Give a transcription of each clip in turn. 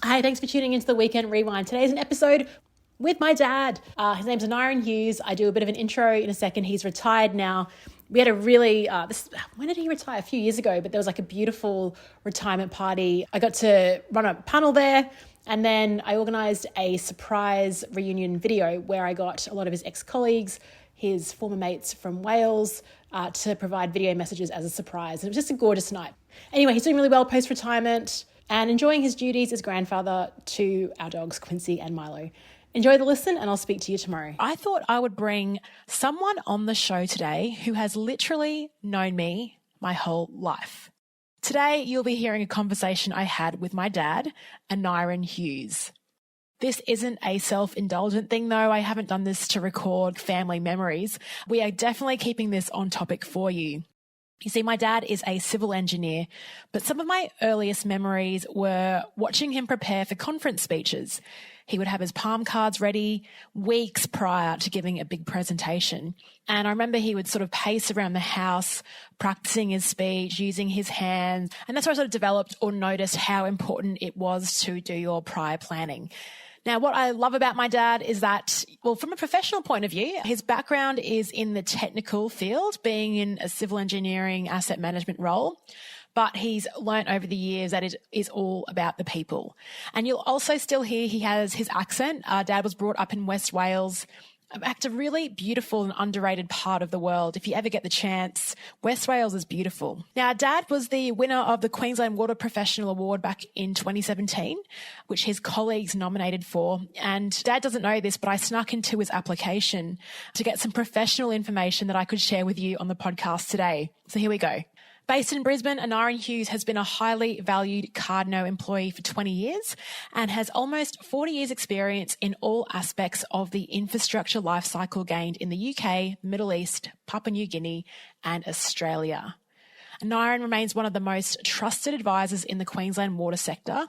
Hey, thanks for tuning into the Weekend Rewind. Today's an episode with my dad. His name's Anari Hughes. I do a bit of an intro in a second. He's retired now. We had a really, when did he retire? A few years ago, but there was like a beautiful retirement party. I got to run a panel there, and then I organised a surprise reunion video where I got a lot of his ex-colleagues, his former mates from Wales, to provide video messages as a surprise. And it was just a gorgeous night. Anyway, he's doing really well post-retirement and enjoying his duties as grandfather to our dogs, Quincy and Milo. Enjoy the listen, and I'll speak to you tomorrow. I thought I would bring someone on the show today who has literally known me my whole life. Today, you'll be hearing a conversation I had with my dad, Anari Hughes. This isn't a self-indulgent thing, though. I haven't done this to record family memories. We are definitely keeping this on topic for you. You see, my dad is a civil engineer, but some of my earliest memories were watching him prepare for conference speeches. He would have his palm cards ready weeks prior to giving a big presentation. And I remember he would sort of pace around the house, practicing his speech, using his hands. And that's where I sort of developed or noticed how important it was to do your prior planning. Now, what I love about my dad is that, well, from a professional point of view, his background is in the technical field, being in a civil engineering asset management role, but he's learnt over the years that it is all about the people. And you'll also still hear he has his accent. Dad was brought up in West Wales. It's a really beautiful and underrated part of the world. If you ever get the chance, West Wales is beautiful. Now, Dad was the winner of the Queensland Water Professional Award back in 2017, which his colleagues nominated for. And Dad doesn't know this, but I snuck into his application to get some professional information that I could share with you on the podcast today. So here we go. Based in Brisbane, Anari Hughes has been a highly valued Cardno employee for 20 years and has almost 40 years experience in all aspects of the infrastructure lifecycle gained in the UK, Middle East, Papua New Guinea and Australia. Aneurin remains one of the most trusted advisors in the Queensland water sector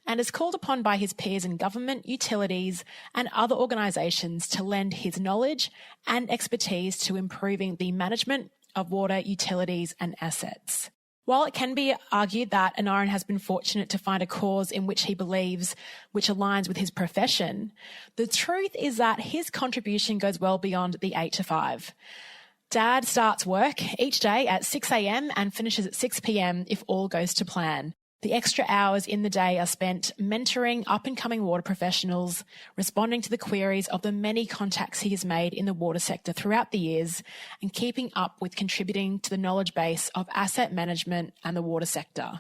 and is called upon by his peers in government, utilities and other organisations to lend his knowledge and expertise to improving the management of water, utilities and assets. While it can be argued that Aneurin has been fortunate to find a cause in which he believes which aligns with his profession, the truth is that his contribution goes well beyond the 8 to 5. Dad starts work each day at 6 a.m. and finishes at 6 p.m. if all goes to plan. The extra hours in the day are spent mentoring up-and-coming water professionals, responding to the queries of the many contacts he has made in the water sector throughout the years, and keeping up with contributing to the knowledge base of asset management and the water sector.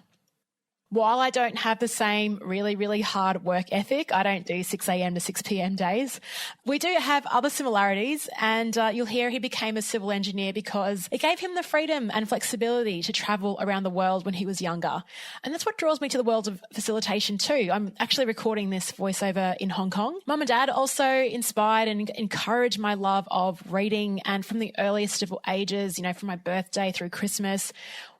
While I don't have the same really, really hard work ethic, I don't do 6 a.m. to 6 p.m. days, we do have other similarities, and you'll hear he became a civil engineer because it gave him the freedom and flexibility to travel around the world when he was younger. And that's what draws me to the world of facilitation too. I'm actually recording this voiceover in Hong Kong. Mum and Dad also inspired and encouraged my love of reading, and from the earliest of ages, from my birthday through Christmas,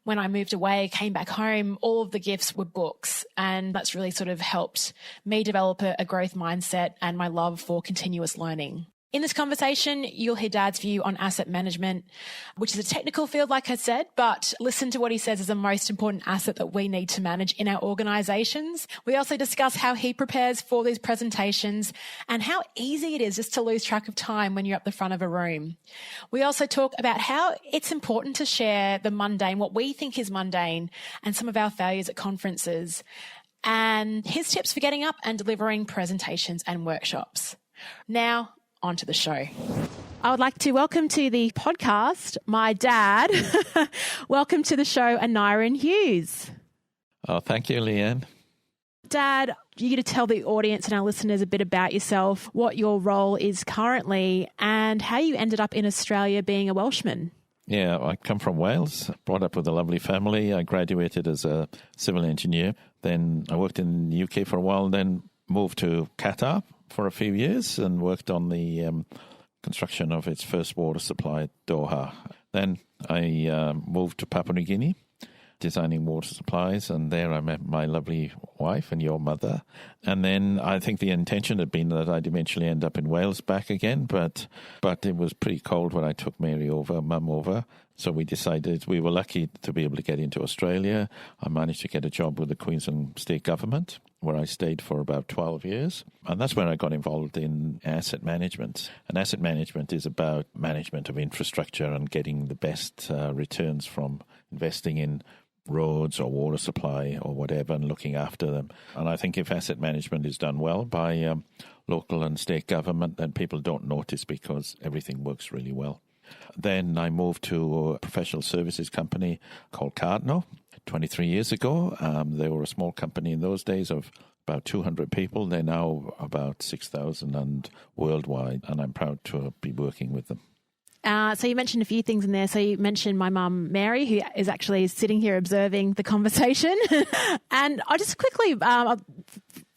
when I moved away, came back home, all of the gifts were books. And that's really sort of helped me develop a growth mindset and my love for continuous learning. In this conversation, you'll hear Dad's view on asset management, which is a technical field, like I said, but listen to what he says is the most important asset that we need to manage in our organisations. We also discuss how he prepares for these presentations and how easy it is just to lose track of time when you're at the front of a room. We also talk about how it's important to share the mundane, what we think is mundane, and some of our failures at conferences, and his tips for getting up and delivering presentations and workshops. Now, on to the show. I would like to welcome to the podcast my dad. Welcome to the show, Anari Hughes. Oh, thank you, Leanne. Dad, you get to tell the audience and our listeners a bit about yourself, what your role is currently, and how you ended up in Australia being a Welshman. Yeah, I come from Wales, brought up with a lovely family. I graduated as a civil engineer. Then I worked in the UK for a while, then moved to Qatar for a few years and worked on the construction of its first water supply at Doha. Then I moved to Papua New Guinea, designing water supplies, and there I met my lovely wife and your mother. And then I think the intention had been that I'd eventually end up in Wales back again, but it was pretty cold when I took Mum over. So we decided we were lucky to be able to get into Australia. I managed to get a job with the Queensland state government where I stayed for about 12 years. And that's where I got involved in asset management. And asset management is about management of infrastructure and getting the best returns from investing in roads or water supply or whatever and looking after them. And I think if asset management is done well by local and state government, then people don't notice because everything works really well. Then I moved to a professional services company called Cardno 23 years ago. They were a small company in those days of about 200 people. They're now about 6,000 and worldwide, and I'm proud to be working with them. So you mentioned a few things in there. So you mentioned my mum, Mary, who is actually sitting here observing the conversation. And I just quickly,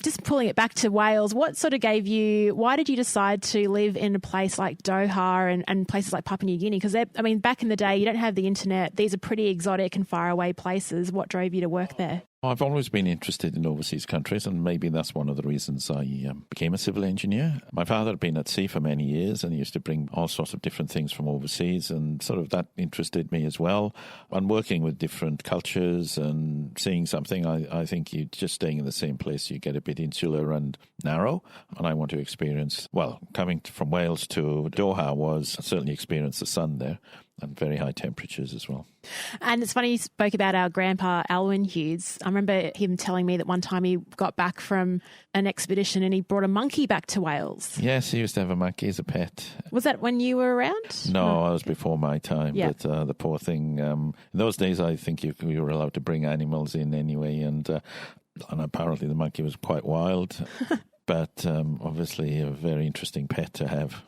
just pulling it back to Wales, what sort of why did you decide to live in a place like Doha and places like Papua New Guinea? Because, back in the day, you don't have the internet. These are pretty exotic and faraway places. What drove you to work there? I've always been interested in overseas countries, and maybe that's one of the reasons I became a civil engineer. My father had been at sea for many years, and he used to bring all sorts of different things from overseas, and sort of that interested me as well. And working with different cultures and seeing something, I think you just staying in the same place, you get a bit insular and narrow, and I want to experience, coming from Wales to Doha was certainly experience the sun there. And very high temperatures as well. And it's funny you spoke about our grandpa, Anari Hughes. I remember him telling me that one time he got back from an expedition and he brought a monkey back to Wales. Yes, he used to have a monkey as a pet. Was that when you were around? No, I was before my time. Yeah. But the poor thing, in those days, I think you were allowed to bring animals in anyway. And apparently the monkey was quite wild. But obviously a very interesting pet to have.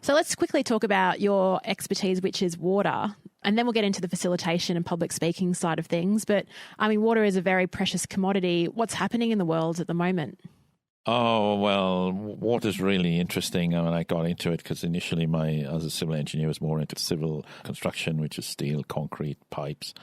So let's quickly talk about your expertise, which is water, and then we'll get into the facilitation and public speaking side of things. But, water is a very precious commodity. What's happening in the world at the moment? Oh, well, water's really interesting. I got into it because initially as a civil engineer, was more into civil construction, which is steel, concrete, pipes.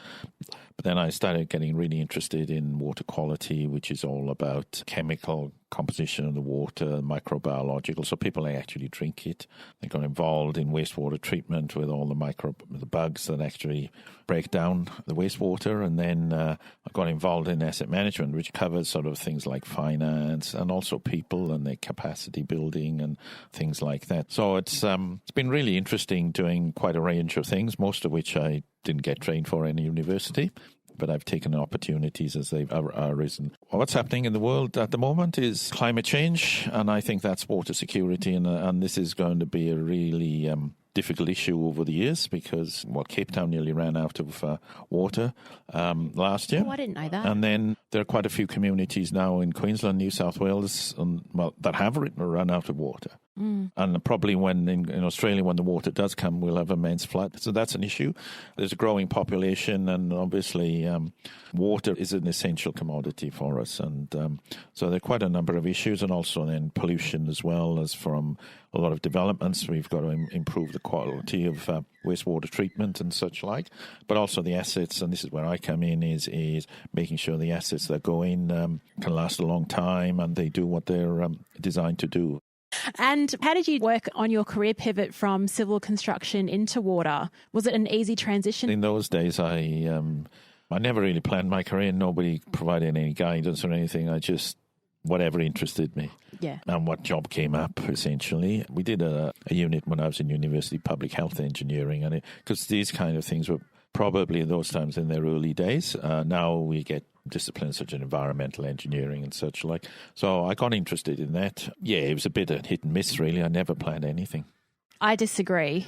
But then I started getting really interested in water quality, which is all about chemical composition of the water, microbiological, so people actually drink it. They got involved in wastewater treatment with all the bugs that actually break down the wastewater. And then I got involved in asset management, which covers sort of things like finance and also people and their capacity building and things like that. So it's been really interesting doing quite a range of things, most of which I didn't get trained for in university, but I've taken opportunities as they've arisen. What's happening in the world at the moment is climate change, and I think that's water security, and this is going to be a really difficult issue over the years because, Cape Town nearly ran out of water last year. Oh, I didn't know that. And then there are quite a few communities now in Queensland, New South Wales, that have run out of water. Mm. And probably when in Australia, when the water does come, we'll have immense flood. So that's an issue. There's a growing population, and obviously water is an essential commodity for us. And so there are quite a number of issues, and also then pollution as well as from a lot of developments. We've got to improve the quality of wastewater treatment and such like, but also the assets, and this is where I come in, is making sure the assets that go in can last a long time and they do what they're designed to do. And how did you work on your career pivot from civil construction into water? Was it an easy transition? In those days, I never really planned my career. Nobody provided any guidance or anything. I just, whatever interested me. Yeah. And what job came up, essentially. We did a unit when I was in university, public health engineering, and because these kind of things were probably in those times in their early days. Now we get disciplines such as environmental engineering and such like. So I got interested in that. Yeah, it was a bit of hit and miss, really. I never planned anything. I disagree.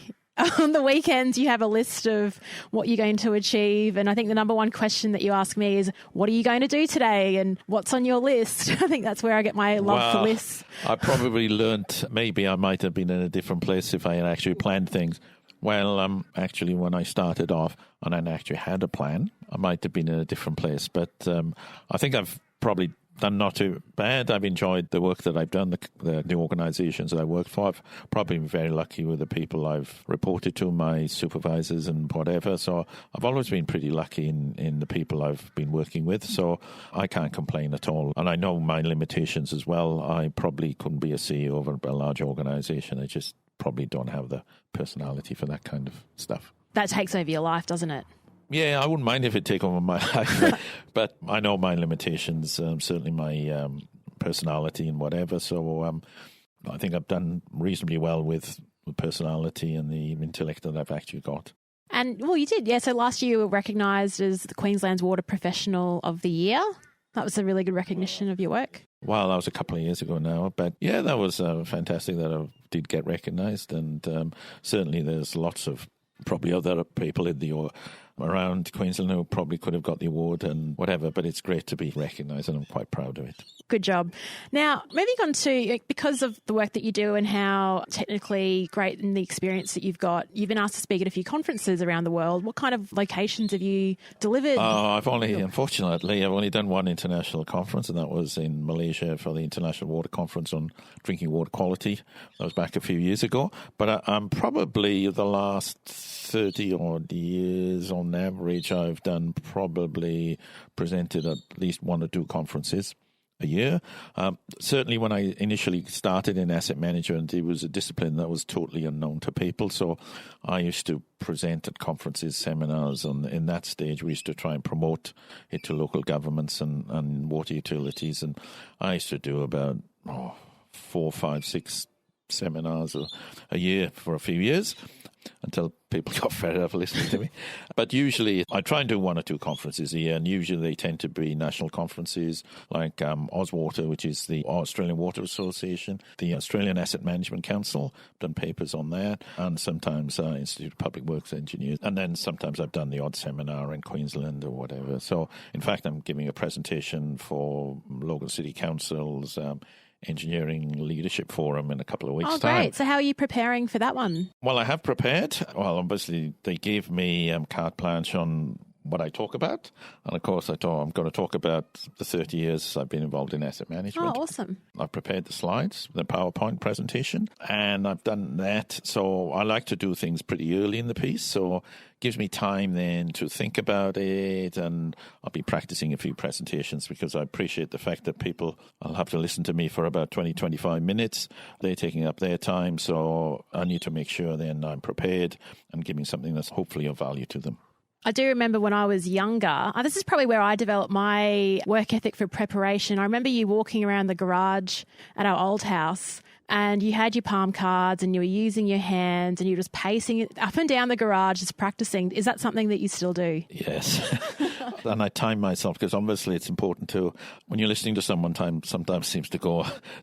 On the weekends, you have a list of what you're going to achieve. And I think the number one question that you ask me is, what are you going to do today? And what's on your list? I think that's where I get my love for lists. I probably learnt, maybe I might have been in a different place if I had actually planned things. Well, actually, when I started off and I actually had a plan, I might have been in a different place. But I think I've probably done not too bad. I've enjoyed the work that I've done, the new organizations that I worked for. I've probably been very lucky with the people I've reported to, my supervisors and whatever. So I've always been pretty lucky in the people I've been working with. So I can't complain at all. And I know my limitations as well. I probably couldn't be a CEO of a large organization. I just probably don't have the personality for that kind of stuff. That takes over your life, doesn't it? Yeah, I wouldn't mind if it take over my life, but I know my limitations, certainly my personality and whatever. So I think I've done reasonably well with the personality and the intellect that I've actually got. And, well, you did. Yeah, so last year you were recognised as the Queensland's Water Professional of the Year. That was a really good recognition of your work. Well, that was a couple of years ago now. But yeah, that was fantastic that I did get recognised. And certainly there's lots of probably other people in the around Queensland who probably could have got the award and whatever, but it's great to be recognised and I'm quite proud of it. Good job. Now, moving on to, because of the work that you do and how technically great and the experience that you've got, you've been asked to speak at a few conferences around the world. What kind of locations have you delivered? Unfortunately, I've only done one international conference, and that was in Malaysia for the International Water Conference on Drinking Water Quality. That was back a few years ago. But I'm probably the last 30-odd years, on average, I've done probably presented at least one or two conferences a year. Certainly when I initially started in asset management, it was a discipline that was totally unknown to people. So I used to present at conferences, seminars, and in that stage we used to try and promote it to local governments and water utilities. And I used to do about 4, 5, 6 seminars a year for a few years until people got fed up listening to me. But usually I try and do 1 or 2 conferences a year, and usually they tend to be national conferences like Ozwater, which is the Australian Water Association, the Australian Asset Management Council, done papers on that, and sometimes Institute of Public Works Engineers. And then sometimes I've done the odd seminar in Queensland or whatever. So in fact, I'm giving a presentation for local city councils, Engineering Leadership Forum in a couple of weeks' time. Oh, great. So how are you preparing for that one? Well, I have prepared. Well, obviously, they gave me carte blanche on what I talk about. And of course, I'm going to talk about the 30 years I've been involved in asset management. Oh, awesome. I've prepared the slides, the PowerPoint presentation, and I've done that. So I like to do things pretty early in the piece. So it gives me time then to think about it, and I'll be practicing a few presentations because I appreciate the fact that people will have to listen to me for about 20, 25 minutes. They're taking up their time. So I need to make sure then I'm prepared and giving something that's hopefully of value to them. I do remember when I was younger, this is probably where I developed my work ethic for preparation. I remember you walking around the garage at our old house and you had your palm cards and you were using your hands and you were just pacing it up and down the garage, just practicing. Is that something that you still do? Yes. And I time myself because obviously it's important to, when you're listening to someone, time sometimes seems to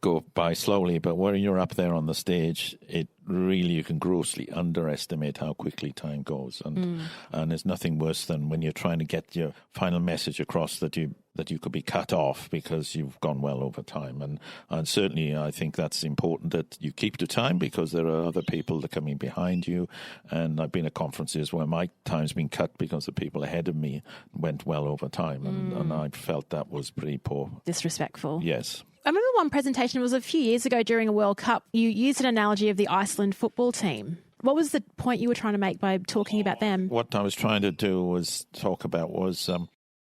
go by slowly, but when you're up there on the stage, it really, you can grossly underestimate how quickly time goes. And there's nothing worse than when you're trying to get your final message across that you could be cut off because you've gone well over time. And certainly I think that's important that you keep to time because there are other people that are coming behind you. And I've been at conferences where my time's been cut because the people ahead of me went well over time. And I felt that was pretty poor. Disrespectful. Yes. I remember one presentation was a few years ago during a World Cup. You used an analogy of the Iceland football team. What was the point you were trying to make by talking about them? What I was trying to do was talk about was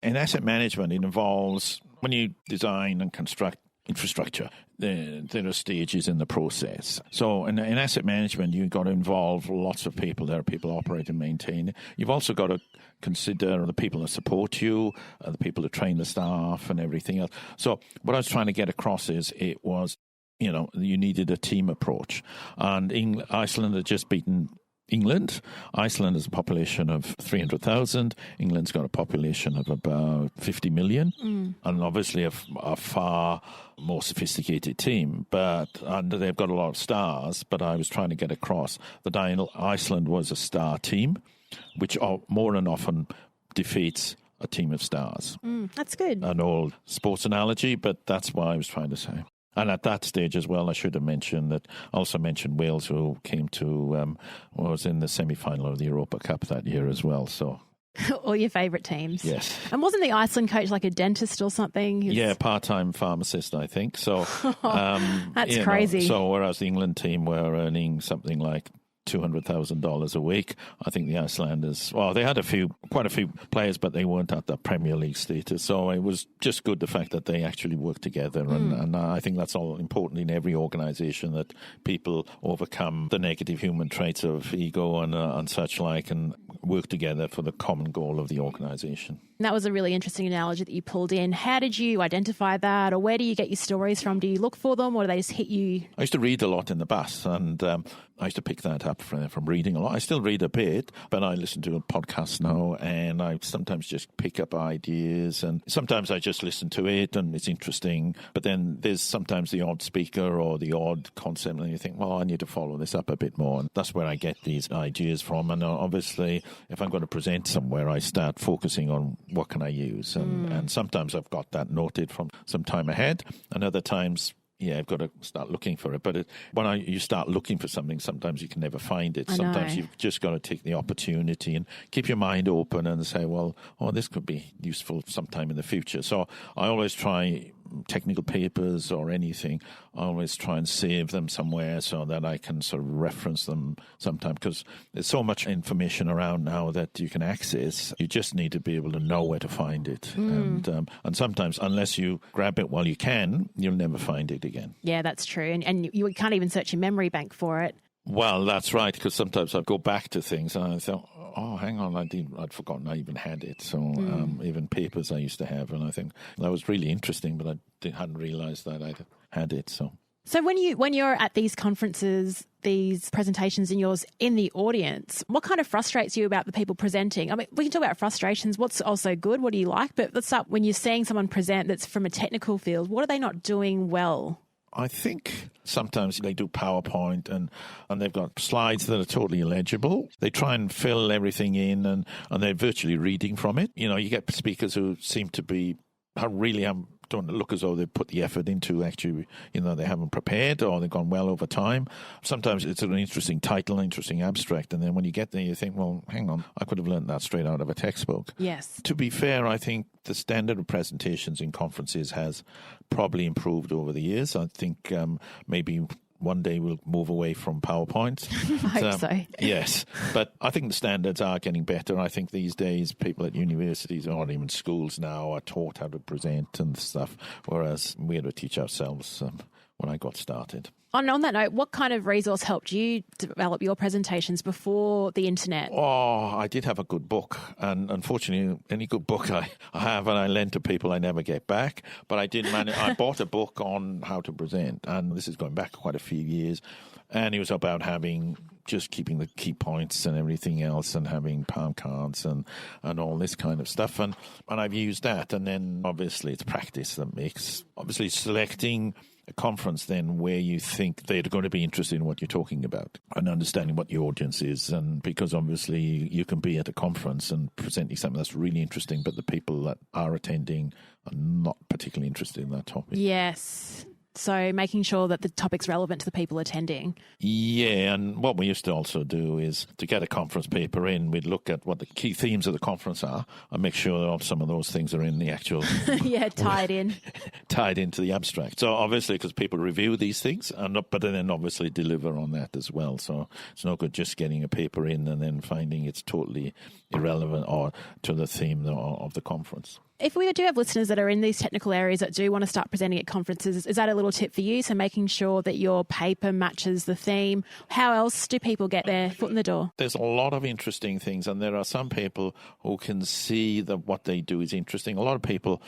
in asset management, it involves when you design and construct infrastructure, there are stages in the process. So in asset management, you've got to involve lots of people. There are people operate and maintain. You've also got to consider the people that support you, the people that train the staff and everything else. So what I was trying to get across is it was, you needed a team approach. And Iceland had just beaten England. Iceland has a population of 300,000. England's got a population of about 50 million. And obviously a far more sophisticated team. And they've got a lot of stars. But I was trying to get across that Iceland was a star team, which more than often defeats a team of stars. That's good. An old sports analogy, but that's what I was trying to say. And at that stage as well, I should have mentioned that. Also mentioned Wales, who came to was in the semi-final of the Europa Cup that year as well. So all your favourite teams. Yes. And wasn't the Iceland coach like a dentist or something? Yeah, part-time pharmacist, I think. So that's crazy. So whereas the England team were earning something like $200,000 a week. I think the Icelanders, they had quite a few players, but they weren't at the Premier League status. So it was just good, the fact that they actually worked together. And I think that's all important in every organization, that people overcome the negative human traits of ego and such like, and work together for the common goal of the organization. And that was a really interesting analogy that you pulled in. How did you identify that, or where do you get your stories from? Do you look for them, or do they just hit you? I used to read a lot in the bus, and I used to pick that up from reading a lot. I still read a bit, but I listen to a podcast now, and I sometimes just pick up ideas, and sometimes I just listen to it, and it's interesting. But then there's sometimes the odd speaker or the odd concept, and you think, well, I need to follow this up a bit more. And that's where I get these ideas from. And obviously, if I'm going to present somewhere, I start focusing on what can I use. And sometimes I've got that noted from some time ahead, and other times, I've got to start looking for it. But when you start looking for something, sometimes you can never find it. Sometimes you've just got to take the opportunity and keep your mind open and say, well, this could be useful sometime in the future. So I always try technical papers or anything, I always try and save them somewhere so that I can sort of reference them sometime, because there's so much information around now that you can access. You just need to be able to know where to find it. And sometimes, unless you grab it while you can, you'll never find it again. Yeah, that's true. And you can't even search your memory bank for it. Well, that's right, because sometimes I go back to things and I thought, hang on, I'd forgotten I even had it. So even papers I used to have, and I think that was really interesting, but I hadn't realized that I'd had it. So when you're at these conferences, these presentations and yours in the audience, what kind of frustrates you about the people presenting? I mean, we can talk about frustrations. What's also good? What do you like? But let's start when you're seeing someone present that's from a technical field. What are they not doing well? I think sometimes they do PowerPoint and they've got slides that are totally illegible. They try and fill everything in and they're virtually reading from it. You know, you get speakers who seem to be don't look as though they put the effort into actually, they haven't prepared or they've gone well over time. Sometimes it's an interesting title, an interesting abstract, and then when you get there, you think, well, hang on, I could have learned that straight out of a textbook. Yes. To be fair, I think the standard of presentations in conferences has probably improved over the years. I think maybe one day we'll move away from PowerPoint. I hope so. Yes. But I think the standards are getting better. I think these days people at universities or even schools now are taught how to present and stuff, whereas we had to teach ourselves when I got started. On that note, what kind of resource helped you develop your presentations before the internet? I did have a good book, and unfortunately, any good book I have and I lend to people, I never get back. But I did manage. I bought a book on how to present, and this is going back quite a few years, and it was about keeping the key points and everything else, and having palm cards and all this kind of stuff, and I've used that, and then obviously it's practice that makes selecting a conference then where you think they're going to be interested in what you're talking about and understanding what the audience is. And because obviously you can be at a conference and presenting something that's really interesting, but the people that are attending are not particularly interested in that topic. Yes. So making sure that the topic's relevant to the people attending. Yeah, and what we used to also do is to get a conference paper in, we'd look at what the key themes of the conference are and make sure that some of those things are in the actual... tied in. Tied into the abstract. So obviously, because people review these things, but then obviously deliver on that as well. So it's no good just getting a paper in and then finding it's totally irrelevant or to the theme of the conference. If we do have listeners that are in these technical areas that do want to start presenting at conferences, is that a little tip for you? So making sure that your paper matches the theme. How else do people get their foot in the door? There's a lot of interesting things, and there are some people who can see that what they do is interesting. A lot of people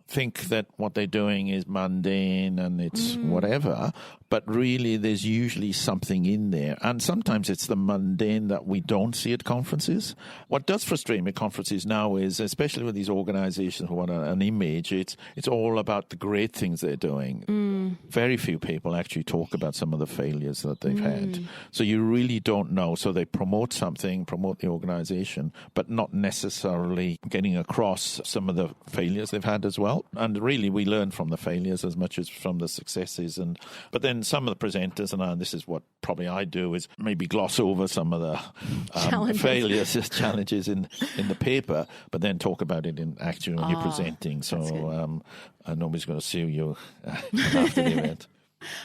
think that what they're doing is mundane and it's whatever, but really there's usually something in there. And sometimes it's the mundane that we don't see at conferences. What does frustrate me at conferences now is, especially with these organizations who want an image, it's all about the great things they're doing. Very few people actually talk about some of the failures that they've had. So you really don't know. So they promote the organization, but not necessarily getting across some of the failures they've had as well. And really, we learn from the failures as much as from the successes. But then some of the presenters, and this is what probably I do, is maybe gloss over some of the failures, challenges in the paper, but then talk about it in actually when you're presenting. So nobody's going to sue you after the event.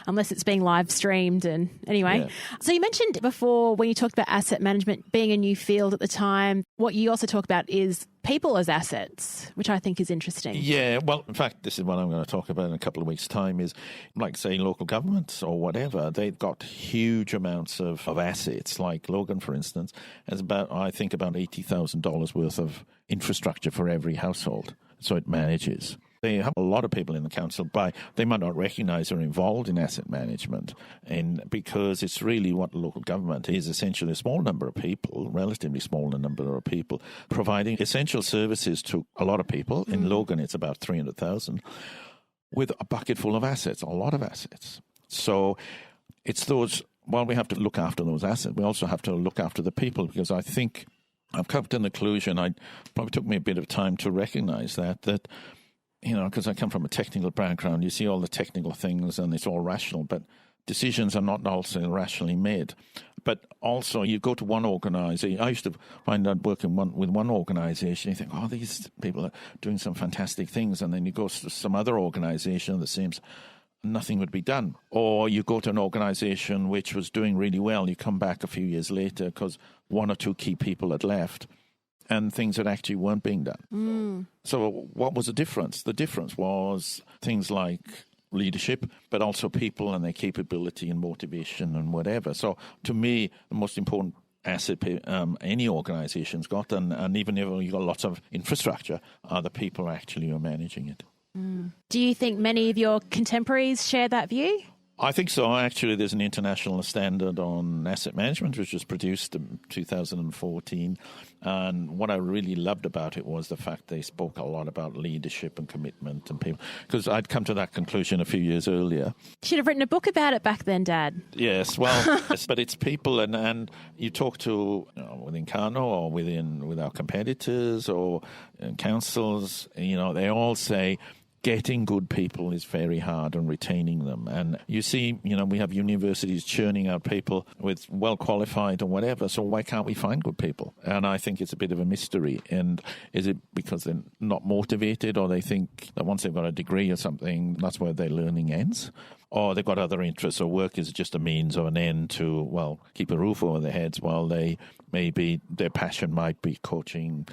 unless it's being live streamed. And anyway, Yeah. So you mentioned before when you talked about asset management being a new field at the time, what you also talk about is people as assets, which I think is interesting. Yeah, well, in fact, this is what I'm going to talk about in a couple of weeks' time is, like, say, local governments or whatever, they've got huge amounts of assets. Like Logan, for instance, has about $80,000 worth of infrastructure for every household. So it manages. They have a lot of people in the council, but they might not recognise are involved in asset management, and because it's really what local government is, essentially a small number of people, relatively small number of people, providing essential services to a lot of people. In Logan, it's about 300,000, with a bucket full of assets, a lot of assets. So it's those, while we have to look after those assets, we also have to look after the people, because I think I've come to the conclusion, it probably took me a bit of time to recognise that because I come from a technical background, you see all the technical things and it's all rational, but decisions are not also rationally made. But also, you go to one organisation. I used to find out working with one organisation, you think, oh, these people are doing some fantastic things, and then you go to some other organisation that seems nothing would be done. Or you go to an organisation which was doing really well, you come back a few years later because one or two key people had left, and things that actually weren't being done. So what was the difference? The difference was things like leadership, but also people and their capability and motivation and whatever. So to me, the most important asset any organization's got, and even if you've got lots of infrastructure, are the people actually who are managing it. Do you think many of your contemporaries share that view? I think so. Actually, there's an international standard on asset management, which was produced in 2014. And what I really loved about it was the fact they spoke a lot about leadership and commitment and people. Because I'd come to that conclusion a few years earlier. Should have written a book about it back then, Dad. Yes, well, yes, but it's people, and you talk to within Kano or with our competitors or councils, they all say, getting good people is very hard, and retaining them. And you see, we have universities churning out people with well-qualified or whatever, so why can't we find good people? And I think it's a bit of a mystery. And is it because they're not motivated, or they think that once they've got a degree or something, that's where their learning ends? Or they've got other interests, or work is just a means or an end to, keep a roof over their heads, while their passion might be coaching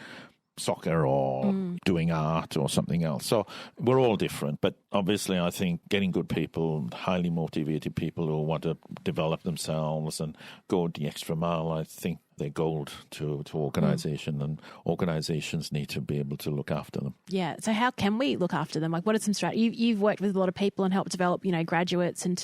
soccer or doing art or something else. So we're all different, but obviously I think getting good people, highly motivated people who want to develop themselves and go the extra mile, I think they're gold to organisation, and organisations need to be able to look after them. Yeah. So how can we look after them? Like, what are some strategies? You've worked with a lot of people and helped develop, graduates and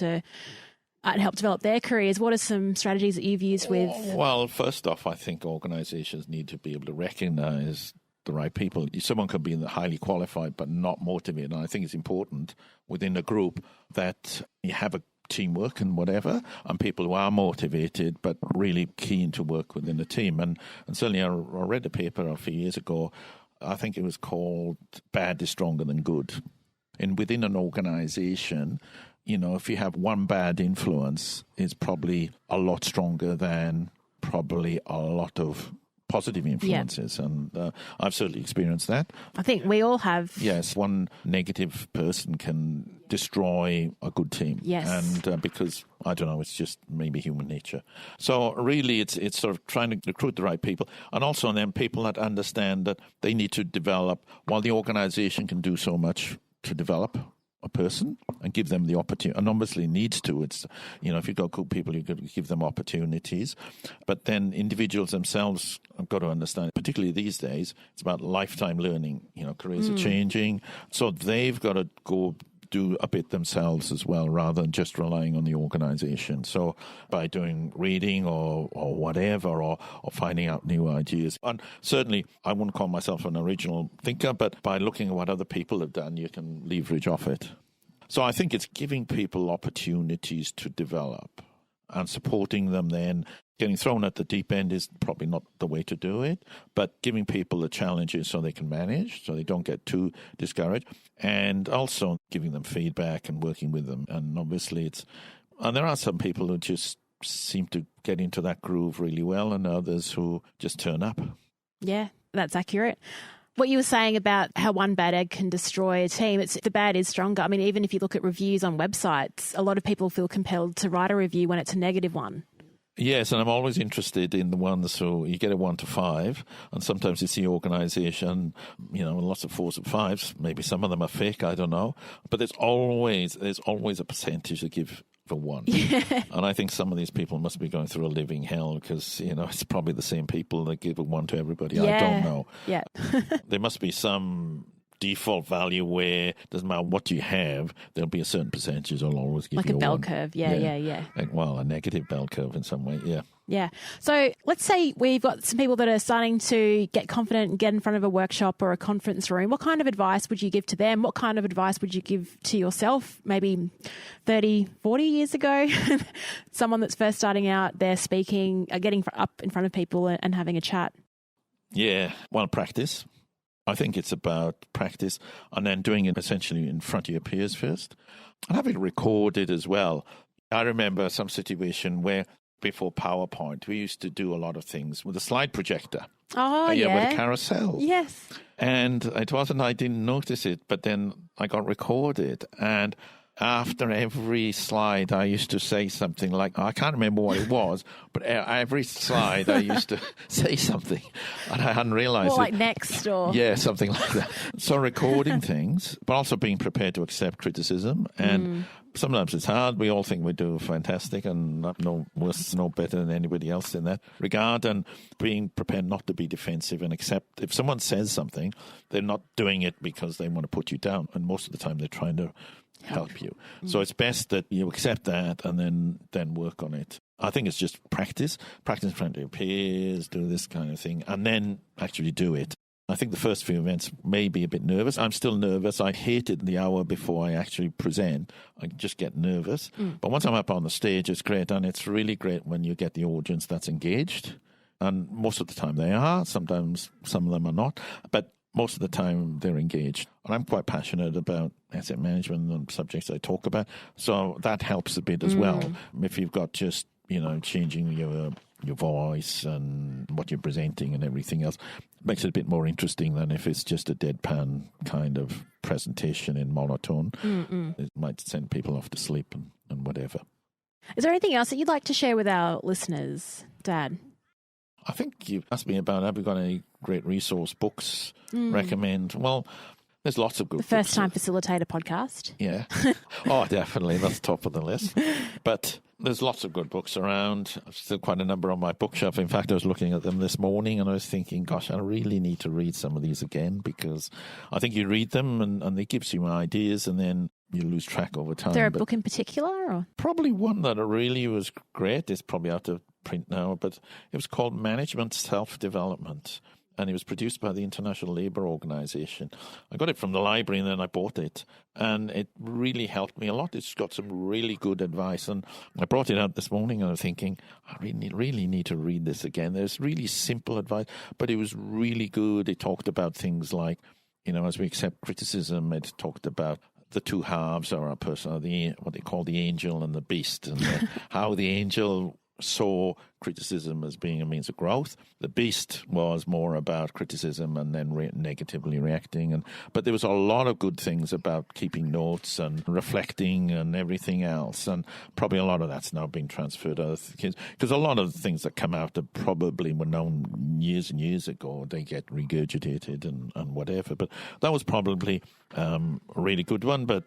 help develop their careers. What are some strategies that you've used with? Well, first off, I think organisations need to be able to recognise the right people. Someone could be highly qualified but not motivated. And I think it's important within a group that you have a teamwork and whatever, and people who are motivated but really keen to work within a team. And certainly I read a paper a few years ago, I think it was called Bad is Stronger Than Good. And within an organisation, if you have one bad influence, it's probably a lot stronger than probably a lot of positive influences. Yeah. And I've certainly experienced that. I think we all have. Yes, one negative person can destroy a good team. Yes. And because, I don't know, it's just maybe human nature. So really it's sort of trying to recruit the right people, and also then people that understand that they need to develop, while the organisation can do so much to develop a person and give them the opportunity, and obviously needs to. It's, if you've got good people, you've got to give them opportunities. But then individuals themselves have got to understand, particularly these days, it's about lifetime learning. Careers are changing. So they've got to go do a bit themselves as well, rather than just relying on the organisation. So by doing reading or whatever, or finding out new ideas. And certainly, I wouldn't call myself an original thinker, but by looking at what other people have done, you can leverage off it. So I think it's giving people opportunities to develop and supporting them then. Getting thrown at the deep end is probably not the way to do it, but giving people the challenges so they can manage, so they don't get too discouraged, and also giving them feedback and working with them. And obviously and there are some people who just seem to get into that groove really well, and others who just turn up. Yeah, that's accurate. What you were saying about how one bad egg can destroy a team, the bad is stronger. I mean, even if you look at reviews on websites, a lot of people feel compelled to write a review when it's a negative one. Yes, and I'm always interested in the ones who you get a 1 to 5, and sometimes it's the organisation, lots of 4s and 5s. Maybe some of them are fake, I don't know. But there's always a percentage that give for 1. Yeah. And I think some of these people must be going through a living hell because, it's probably the same people that give a 1 to everybody. Yeah. I don't know. Yeah. There must be some default value where it doesn't matter what you have, there'll be a certain percentage that'll always give you a bell 1. Curve. Yeah. Well, a negative bell curve in some way, yeah. Yeah. So let's say we've got some people that are starting to get confident and get in front of a workshop or a conference room. What kind of advice would you give to them? What kind of advice would you give to yourself maybe 30, 40 years ago? Someone that's first starting out, they're speaking, getting up in front of people and having a chat. Yeah. Well, practice. I think it's about practice and then doing it essentially in front of your peers first and have it recorded as well. I remember some situation where before PowerPoint, we used to do a lot of things with a slide projector. Oh, yeah. With a carousel. Yes. And it wasn't, I didn't notice it, but then I got recorded. And after every slide, I used to say something like, I can't remember what it was, but every slide I used to say something, and I hadn't realized like next or... Yeah, something like that. So recording things, but also being prepared to accept criticism. And sometimes it's hard. We all think we do fantastic and no worse, no better than anybody else in that regard. And being prepared not to be defensive and accept. If someone says something, they're not doing it because they want to put you down. And most of the time they're trying to help you. So it's best that you accept that and then work on it. I think it's just practice in front of your peers, do this kind of thing, and then actually do it. I think the first few events may be a bit nervous. I'm still nervous. I hated the hour before I actually present. I just get nervous. But once I'm up on the stage, it's great. And it's really great when you get the audience that's engaged. And most of the time they are. Sometimes some of them are not. But most of the time they're engaged. And I'm quite passionate about asset management and subjects I talk about. So that helps a bit as well. If you've got just, changing your voice and what you're presenting and everything else, it makes it a bit more interesting than if it's just a deadpan kind of presentation in monotone. It might send people off to sleep and whatever. Is there anything else that you'd like to share with our listeners, Dad? I think you asked me about, have we got any great resource books recommend? Well, there's lots of good books. The First Time Facilitator podcast. Yeah. Oh, definitely. That's top of the list. But there's lots of good books around. I've still quite a number on my bookshelf. In fact, I was looking at them this morning and I was thinking, gosh, I really need to read some of these again because I think you read them and it gives you ideas and then you lose track over time. Is there a book in particular? Or? Probably one that really was great. It's probably out of print now, but it was called Management Self-Development. And it was produced by the International Labour Organization. I got it from the library and then I bought it. And it really helped me a lot. It's got some really good advice. And I brought it out this morning and I was thinking, I really need to read this again. There's really simple advice, but it was really good. It talked about things like, as we accept criticism, it talked about the two halves of our personality, what they call the angel and the beast, and how the angel saw criticism as being a means of growth. The beast was more about criticism and then negatively reacting. But there was a lot of good things about keeping notes and reflecting and everything else. And probably a lot of that's now being transferred to other kids. Because a lot of the things that come out that probably were known years and years ago, they get regurgitated and whatever. But that was probably a really good one. But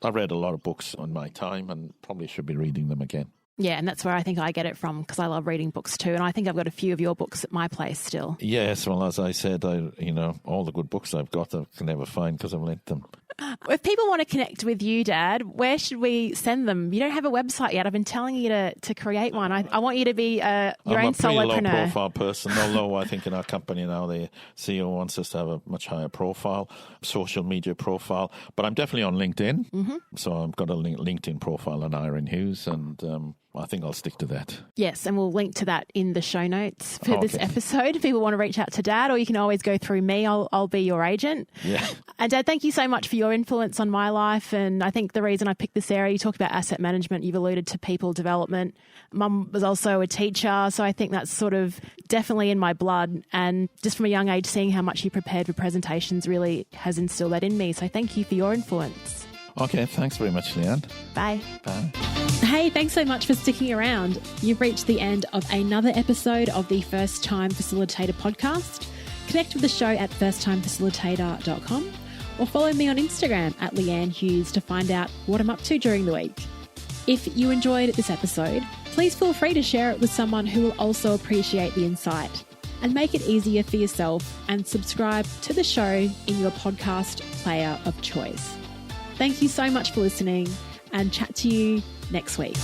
I read a lot of books on my time and probably should be reading them again. Yeah, and that's where I think I get it from because I love reading books too. And I think I've got a few of your books at my place still. Yes, well, as I said, all the good books I've got I can never find because I've lent them. If people want to connect with you, Dad, where should we send them? You don't have a website yet. I've been telling you to create one. I want you to be your own solopreneur. I'm a pretty low-profile person, although I think in our company now the CEO wants us to have a much higher profile, social media profile. But I'm definitely on LinkedIn. So I've got a LinkedIn profile on Anari Hughes and I think I'll stick to that. Yes, and we'll link to that in the show notes for this Okay. episode. If people want to reach out to Dad, or you can always go through me. I'll be your agent. Yeah. And Dad, thank you so much for your influence on my life. And I think the reason I picked this area, you talked about asset management, you've alluded to people development. Mum was also a teacher, so I think that's sort of definitely in my blood. And just from a young age, seeing how much you prepared for presentations really has instilled that in me. So thank you for your influence. Okay, thanks very much, Leanne. Bye. Bye. Hey, thanks so much for sticking around. You've reached the end of another episode of the First Time Facilitator podcast. Connect with the show at firsttimefacilitator.com or follow me on Instagram at Leanne Hughes to find out what I'm up to during the week. If you enjoyed this episode, please feel free to share it with someone who will also appreciate the insight. And make it easier for yourself and subscribe to the show in your podcast player of choice. Thank you so much for listening, and chat to you next week.